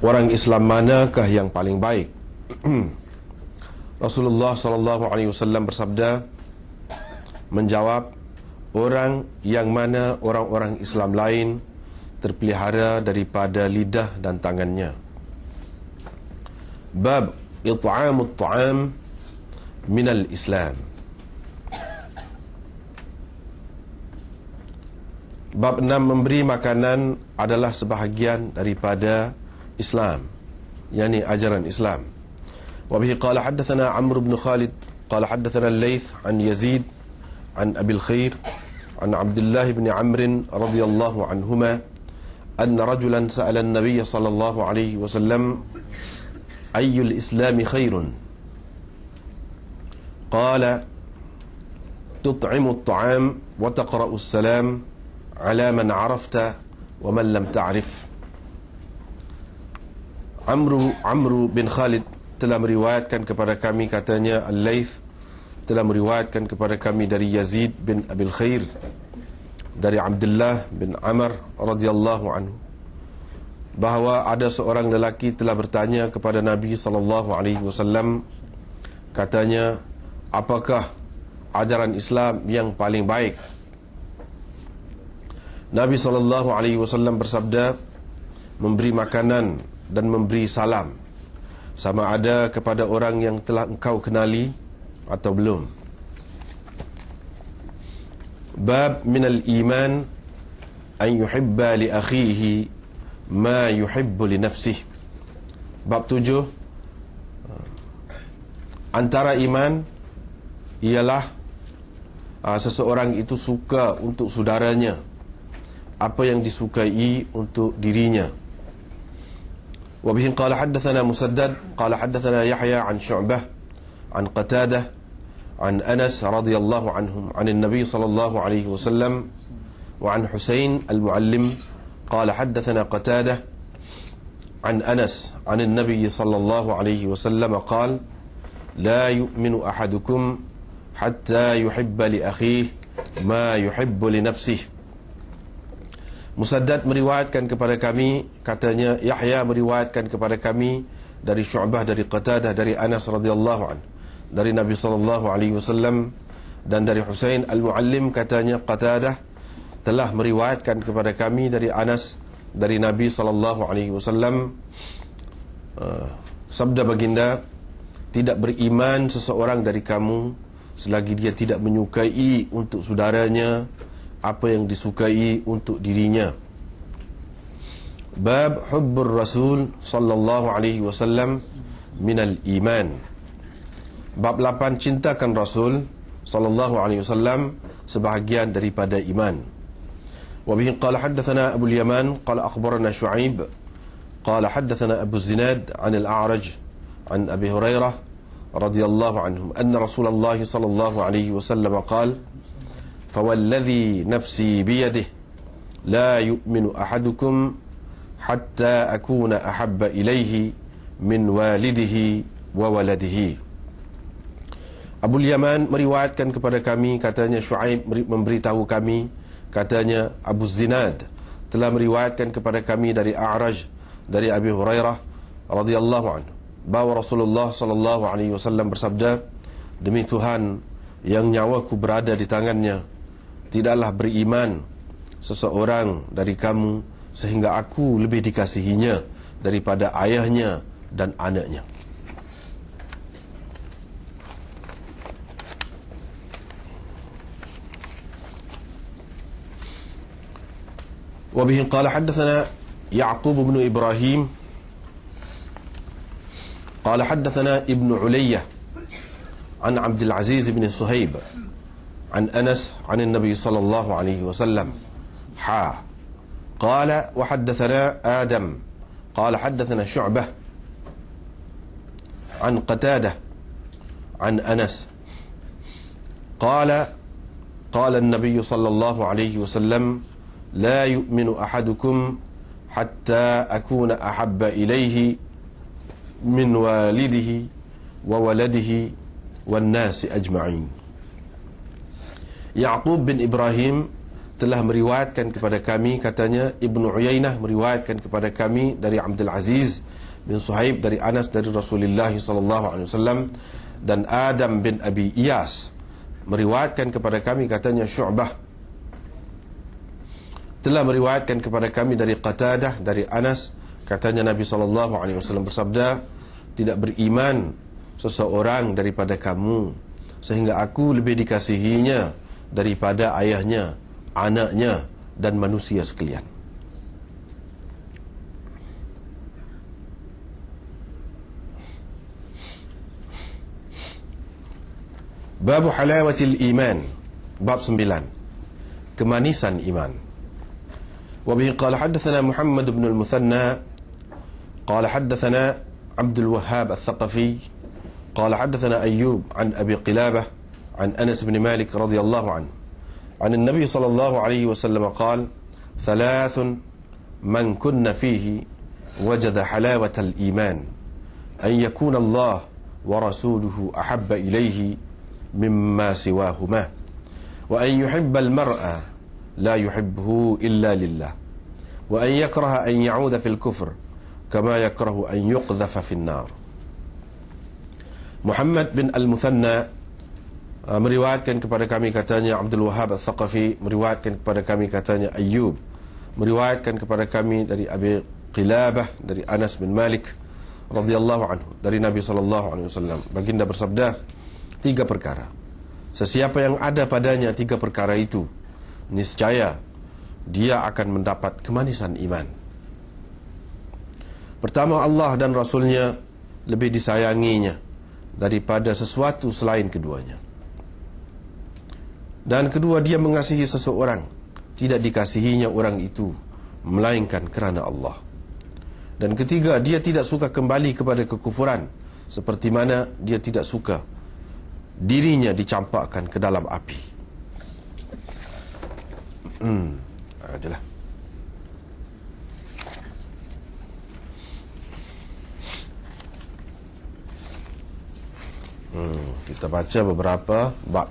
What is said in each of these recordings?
orang Islam manakah yang paling baik? Rasulullah SAW bersabda, menjawab, orang yang mana orang-orang Islam lain terpelihara daripada lidah dan tangannya. Bab it'amut ta'am minal Islam. Bab 6, memberi makanan adalah sebahagian daripada Islam, yakni ajaran Islam. Wa bihi qala haddathana Amr ibn Khalid qala haddathana Al-Layth an Yazid an Abi al-Khair an Abdullah ibn Amr radhiyallahu anhuma anna rajulan sa'ala an-nabiy sallallahu alayhi wa sallam ayyul islami khairun qala tut'imu at-ta'am wa taqra'u as-salam ala man 'arafta wa man lam ta'rif. Amru bin Khalid telah meriwayatkan kepada kami, katanya Al-Layth telah meriwayatkan kepada kami dari Yazid bin Abil Khair dari Abdullah bin Amr radhiyallahu anhu bahawa ada seorang lelaki telah bertanya kepada Nabi SAW. Katanya, apakah ajaran Islam yang paling baik? Nabi SAW bersabda, memberi makanan dan memberi salam, sama ada kepada orang yang telah engkau kenali atau belum. Bab minal iman an yuhibba li akhihi ma yuhibbu li nafsihi. Bab 7, antara iman ialah seseorang itu suka untuk saudaranya apa yang disukai untuk dirinya. وبه قال حدثنا مسدد قال حدثنا يحيى عن شعبة عن قتادة عن أنس رضي الله عنهم عن النبي صلى الله عليه وسلم وعن حسين المعلم قال حدثنا قتادة عن أنس عن النبي صلى الله عليه وسلم قال لا يؤمن أحدكم حتى يحب لأخيه ما يحب لنفسه. Musaddad meriwayatkan kepada kami, katanya Yahya meriwayatkan kepada kami dari Syu'bah, dari Qatadah, dari Anas radhiyallahu anhu, dari Nabi sallallahu alaihi wasallam, dan dari Husain al-Muallim, katanya Qatadah telah meriwayatkan kepada kami dari Anas, dari Nabi sallallahu alaihi wasallam, sabda baginda, tidak beriman seseorang dari kamu selagi dia tidak menyukai untuk saudaranya apa yang disukai untuk dirinya. Bab hubbur Rasul sallallahu alaihi wasallam minal iman. Bab 8, cintakan Rasul sallallahu alaihi wasallam sebahagian daripada iman. Wa bihi qala haddathana Abu al-Yaman qala akhbarana Shu'aib qala haddathana Abu Zinad an al-A'raj an Abi Hurairah radhiyallahu anhum anna Rasulullah sallallahu alaihi wasallam qala فوالذي نفسي بيده لا يؤمن أحدكم حتى أكون أحب إليه من والده وولده. Abu Yaman meriwayatkan kepada kami, katanya Shu'aib memberitahu kami, katanya Abu Zinad telah meriwayatkan kepada kami dari A'raj, dari Abi Hurairah radhiyallahu anhu, bahawa Rasulullah sallallahu alaihi wasallam bersabda, demi Tuhan yang nyawaku berada di tangannya, tidaklah beriman seseorang dari kamu sehingga aku lebih dikasihinya daripada ayahnya dan anaknya. وبه قال حدثنا يعقوب بن إبراهيم قال حدثنا ابن علية عن عبد العزيز بن صهيب عن أنس عن النبي صلى الله عليه وسلم قال وحدثنا آدم قال حدثنا شعبة عن قتادة عن أنس قال النبي صلى الله عليه وسلم لا يؤمن أحدكم حتى أكون أحب إليه من والده وولده والناس أجمعين. Ya'qub bin Ibrahim telah meriwayatkan kepada kami, katanya Ibnu Uyainah meriwayatkan kepada kami dari Abdul Aziz bin Suhaib dari Anas dari Rasulullah sallallahu alaihi wasallam, dan Adam bin Abi Iyas meriwayatkan kepada kami, katanya Syu'bah telah meriwayatkan kepada kami dari Qatadah dari Anas, katanya Nabi sallallahu alaihi wasallam bersabda, tidak beriman seseorang daripada kamu sehingga aku lebih dikasihinya daripada ayahnya, anaknya dan manusia sekalian. Bab halawatil iman, bab 9, kemanisan iman. Wa bihi qala hadatsana Muhammad bin al-Muthanna qala hadatsana Abdul Wahhab al-Thaqafi qala hadatsana Ayyub an Abi Qilabah an Anas bin Malik radhiyallahu anhu عن النبي صلى الله عليه وسلم قال: ثلاث من كن فيه وجد حلاوة الإيمان أن يكون الله ورسوله أحب إليه مما سواهما وأن يحب المرء لا يحبه إلا لله وأن يكره أن يعود في الكفر كما يكره أن يقذف في النار. Muhammad bin al-Muthanna meriwayatkan kepada kami, katanya Abdul Wahhab al-Thaqafi meriwayatkan kepada kami, katanya Ayyub meriwayatkan kepada kami dari Abi Qilabah dari Anas bin Malik radhiyallahu anhu dari Nabi sallallahu alaihi wasallam, baginda bersabda, 3 perkara, sesiapa yang ada padanya 3 perkara itu, niscaya dia akan mendapat kemanisan iman. Pertama, Allah dan Rasulnya lebih disayanginya daripada sesuatu selain keduanya. Dan kedua, dia mengasihi seseorang, tidak dikasihinya orang itu melainkan kerana Allah. Dan ketiga, dia tidak suka kembali kepada kekufuran, seperti mana dia tidak suka dirinya dicampakkan ke dalam api. Adalah kita baca beberapa bab.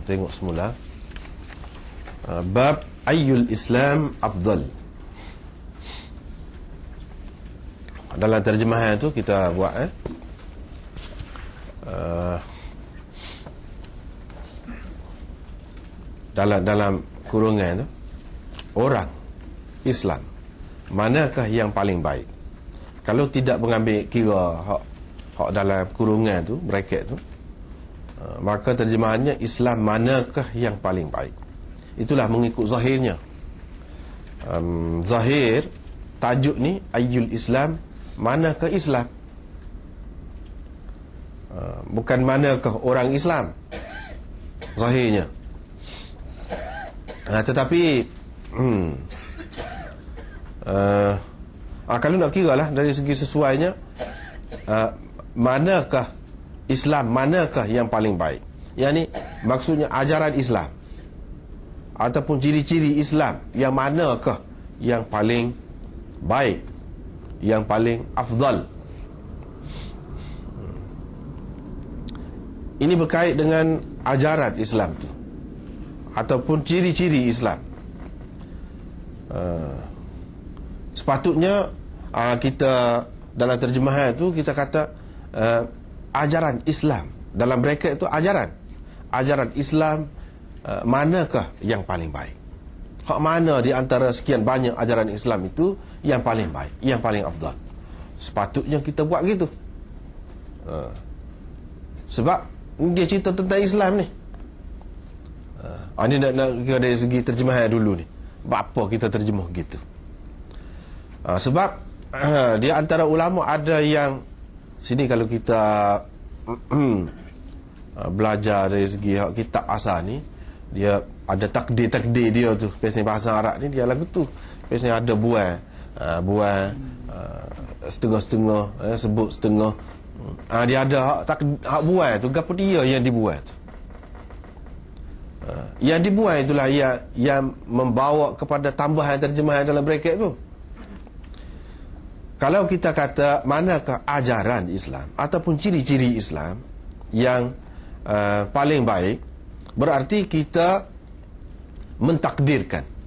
Tengok semula bab ayyul Islam afdal. Dalam terjemahan tu kita buat dalam kurungan tu, orang Islam manakah yang paling baik? Kalau tidak mengambil kira hak dalam kurungan tu, bracket tu, maka terjemahannya Islam manakah yang paling baik. Itulah mengikut zahirnya. Zahir tajuk ni ayyul Islam, manakah Islam, bukan manakah orang Islam zahirnya. Tetapi kalau nak kira lah dari segi sesuainya, manakah Islam, manakah yang paling baik, yang ni maksudnya ajaran Islam ataupun ciri-ciri Islam, yang manakah yang paling baik, yang paling afdal. Ini berkait dengan ajaran Islam tu ataupun ciri-ciri Islam. Sepatutnya kita dalam terjemahan tu kita kata ajaran Islam, dalam bracket itu ajaran Islam, manakah yang paling baik, hak mana di antara sekian banyak ajaran Islam itu yang paling baik, yang paling afdal. Sepatutnya kita buat gitu. Sebab dia cerita tentang Islam ni. Ini nak kira dari segi terjemahan dulu ni, apa kita terjemah gitu. Sebab di antara ulama ada yang sini, kalau kita belajar dari segi kitab asal ni, dia ada takdir dia tu. Biasanya bahasa Arab ni dia lagu tu, biasanya ada buang setengah-setengah, sebut setengah. Dia ada hak buang tu, gapo dia yang dibuang tu. Yang dibuang itulah yang membawa kepada tambahan terjemahan dalam bracket tu. Kalau kita kata manakah ajaran Islam ataupun ciri-ciri Islam yang paling baik, berarti kita mentakdirkan